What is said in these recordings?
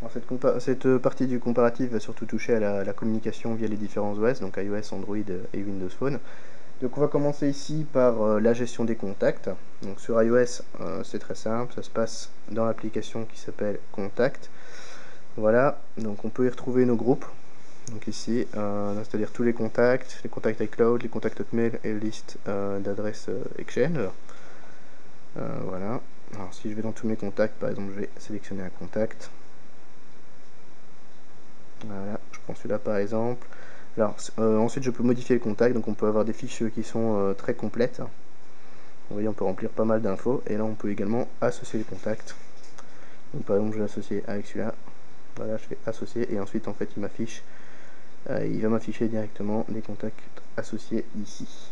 Alors cette partie du comparatif va surtout toucher à la communication via les différents OS, donc iOS, Android et Windows Phone. Donc on va commencer ici par la gestion des contacts. Donc sur iOS, c'est très simple, ça se passe dans l'application qui s'appelle Contact. Voilà, donc on peut y retrouver nos groupes. Donc ici, c'est-à-dire tous les contacts iCloud, les contacts Hotmail et la liste d'adresses Exchange. Voilà. Alors si je vais dans tous mes contacts, par exemple, je vais sélectionner un contact. Voilà, je prends celui-là par exemple. Alors ensuite je peux modifier le contact, donc on peut avoir des fiches qui sont très complètes. Vous voyez, on peut remplir pas mal d'infos, et là on peut également associer les contacts. Donc par exemple je vais l'associer avec celui-là. Voilà, je fais associer, et ensuite en fait il va m'afficher directement les contacts associés ici.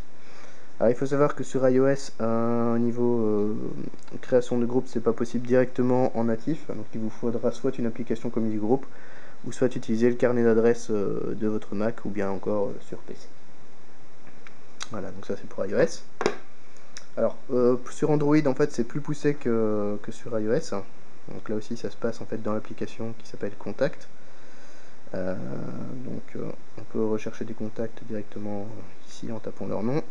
Alors il faut savoir que sur iOS, au niveau création de groupe, c'est pas possible directement en natif, donc il vous faudra soit une application comme groupe, ou soit utiliser le carnet d'adresse de votre Mac, ou bien encore sur PC. Voilà, donc ça c'est pour iOS. Alors sur Android en fait c'est plus poussé que sur iOS. Donc là aussi ça se passe en fait dans l'application qui s'appelle Contact. On peut rechercher des contacts directement ici en tapant leur nom.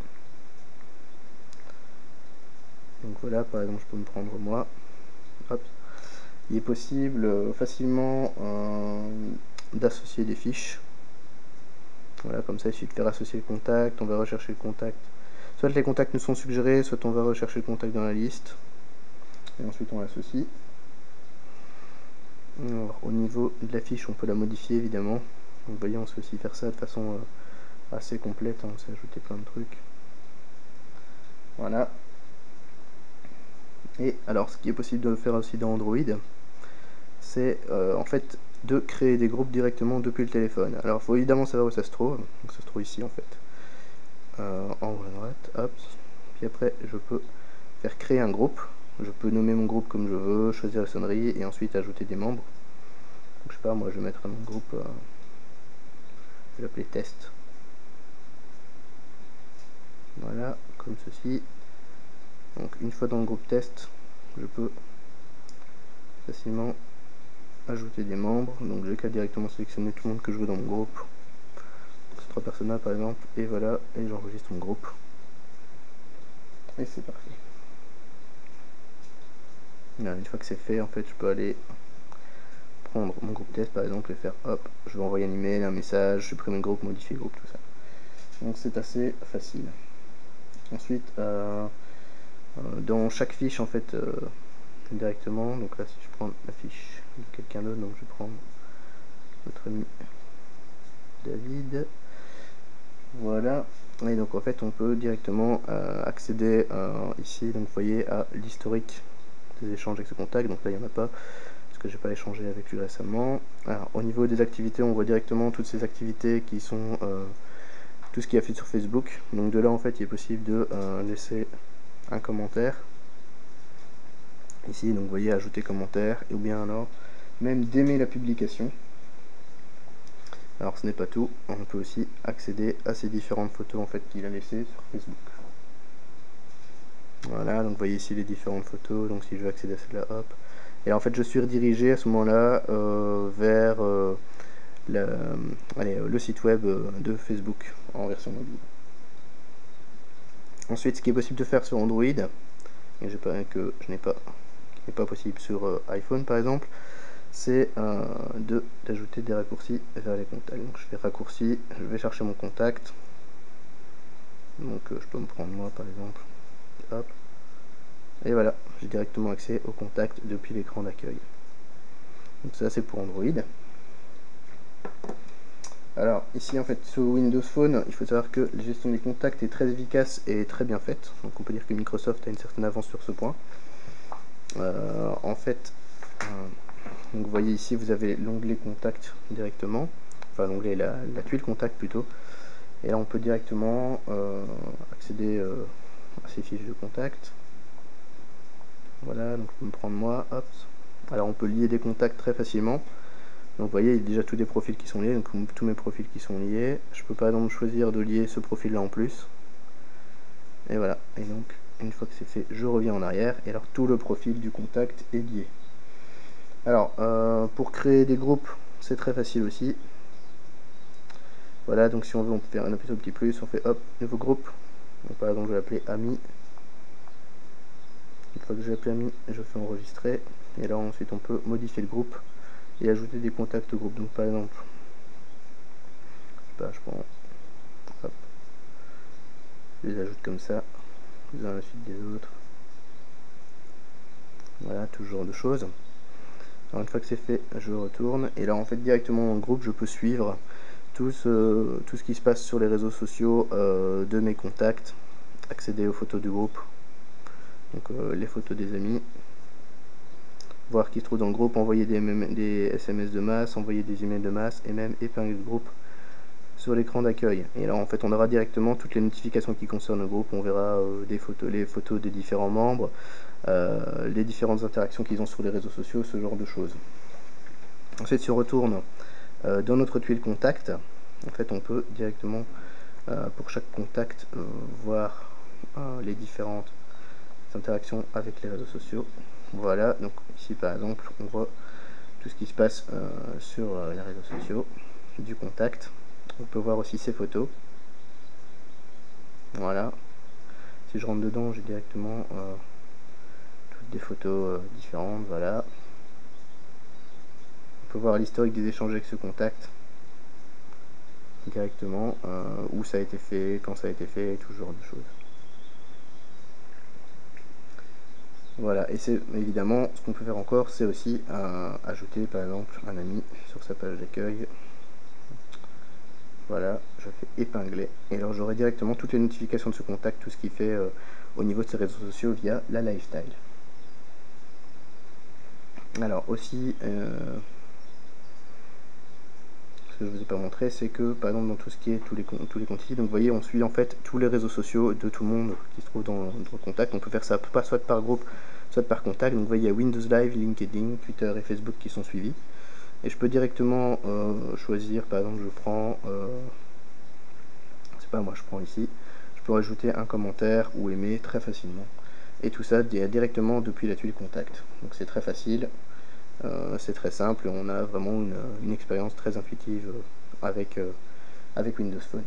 Donc voilà, par exemple je peux me prendre moi. Hop. Il est possible facilement d'associer des fiches. Voilà, comme ça il suffit de faire associer le contact, on va rechercher le contact. Soit les contacts nous sont suggérés, soit on va rechercher le contact dans la liste. Et ensuite on l'associe. Au niveau de la fiche, on peut la modifier évidemment. Donc, vous voyez, on sait aussi faire ça de façon assez complète, on sait ajouter plein de trucs. Voilà. Et alors, ce qui est possible de faire aussi dans Android, c'est en fait de créer des groupes directement depuis le téléphone. Alors, il faut évidemment savoir où ça se trouve. Donc, ça se trouve ici en fait. En haut à droite, hop. Puis après, je peux faire créer un groupe. Je peux nommer mon groupe comme je veux, choisir la sonnerie et ensuite ajouter des membres. Donc, je sais pas, moi je vais mettre mon groupe, je vais l'appeler test. Voilà, comme ceci. Donc une fois dans le groupe test, je peux facilement ajouter des membres. Donc j'ai qu'à directement sélectionner tout le monde que je veux dans mon groupe. Ces 3 personnes-là par exemple, et voilà, et j'enregistre mon groupe. Et c'est parfait. Là, une fois que c'est fait, en fait, je peux aller prendre mon groupe test par exemple et faire hop, je vais envoyer un email, un message, supprimer le groupe, modifier le groupe, tout ça. Donc c'est assez facile. Ensuite, dans chaque fiche en fait directement, donc là si je prends la fiche de quelqu'un d'autre, donc je vais prendre notre ami David, voilà, et donc en fait on peut directement accéder ici, donc vous voyez, à l'historique des échanges avec ce contact. Donc là il n'y en a pas parce que j'ai pas échangé avec lui récemment. Alors au niveau des activités, on voit directement toutes ces activités qui sont tout ce qui est fait sur Facebook. Donc de là en fait il est possible de laisser un commentaire ici, donc vous voyez, ajouter commentaire, ou bien alors même d'aimer la publication. Alors ce n'est pas tout, on peut aussi accéder à ces différentes photos en fait qu'il a laissées sur Facebook. Voilà, donc vous voyez ici les différentes photos, donc si je veux accéder à celle-là, hop. Et en fait je suis redirigé à ce moment-là vers le site web de Facebook en version mobile. Ensuite, ce qui est possible de faire sur Android, et que je n'ai pas, qui n'est pas possible sur iPhone par exemple, c'est d'ajouter des raccourcis vers les contacts. Donc je fais raccourci, je vais chercher mon contact. Donc je peux me prendre moi par exemple. Hop. Et voilà, j'ai directement accès au contact depuis l'écran d'accueil. Donc ça c'est pour Android. Alors ici en fait sur Windows Phone, il faut savoir que la gestion des contacts est très efficace et très bien faite. Donc on peut dire que Microsoft a une certaine avance sur ce point. En fait, donc vous voyez ici vous avez l'onglet contact directement, enfin l'onglet la tuile contact plutôt. Et là on peut directement accéder à ces fiches de contact. Voilà, donc je peux me prendre moi, hop. Alors on peut lier des contacts très facilement. Donc vous voyez, il y a déjà tous des profils qui sont liés, donc tous mes profils qui sont liés. Je peux par exemple choisir de lier ce profil là en plus. Et voilà, et donc une fois que c'est fait, je reviens en arrière, et alors tout le profil du contact est lié. Alors, pour créer des groupes, c'est très facile aussi. Voilà, donc si on veut, on peut faire un appuie sur le petit plus, on fait hop, nouveau groupe. Donc, par exemple, je vais l'appeler ami. Une fois que j'ai appelé ami, je fais enregistrer. Et là, ensuite, on peut modifier le groupe et ajouter des contacts au groupe. Donc, par exemple, je sais pas, je prends, hop, je les ajoute comme ça, les uns à la suite des autres. Voilà, tout ce genre de choses. Alors, une fois que c'est fait, je retourne. Et là, en fait, directement dans le groupe, je peux suivre tout ce qui se passe sur les réseaux sociaux de mes contacts, accéder aux photos du groupe, donc les photos des amis, voir qui se trouve dans le groupe, envoyer des SMS de masse, envoyer des emails de masse et même épingler le groupe sur l'écran d'accueil. Et là en fait on aura directement toutes les notifications qui concernent le groupe, on verra les photos des différents membres, les différentes interactions qu'ils ont sur les réseaux sociaux, ce genre de choses. Ensuite si on retourne dans notre tuile contact, en fait on peut directement pour chaque contact voir les différentes interactions avec les réseaux sociaux. Voilà, donc ici par exemple on voit tout ce qui se passe sur les réseaux sociaux du contact. On peut voir aussi ses photos. Voilà, si je rentre dedans j'ai directement toutes des photos différentes. Voilà, on peut voir l'historique des échanges avec ce contact directement, où ça a été fait, quand ça a été fait, et tout ce genre de choses. Voilà, et c'est évidemment ce qu'on peut faire encore, c'est aussi ajouter par exemple un ami sur sa page d'accueil. Voilà, je fais épingler et alors j'aurai directement toutes les notifications de ce contact, tout ce qu'il fait au niveau de ses réseaux sociaux via la lifestyle. Alors aussi, ce que je vous ai pas montré, c'est que par exemple dans tout ce qui est tous les comptes ici, donc vous voyez on suit en fait tous les réseaux sociaux de tout le monde qui se trouve dans le contact. On peut faire ça pas soit par groupe, soit par contact. Donc vous voyez il y a Windows Live, LinkedIn, Twitter et Facebook qui sont suivis. Et je peux directement choisir, par exemple je prends, c'est pas moi, je prends ici, je peux rajouter un commentaire ou aimer très facilement. Et tout ça directement depuis la tuile contact. Donc c'est très facile, c'est très simple, on a vraiment une expérience très intuitive avec Windows Phone.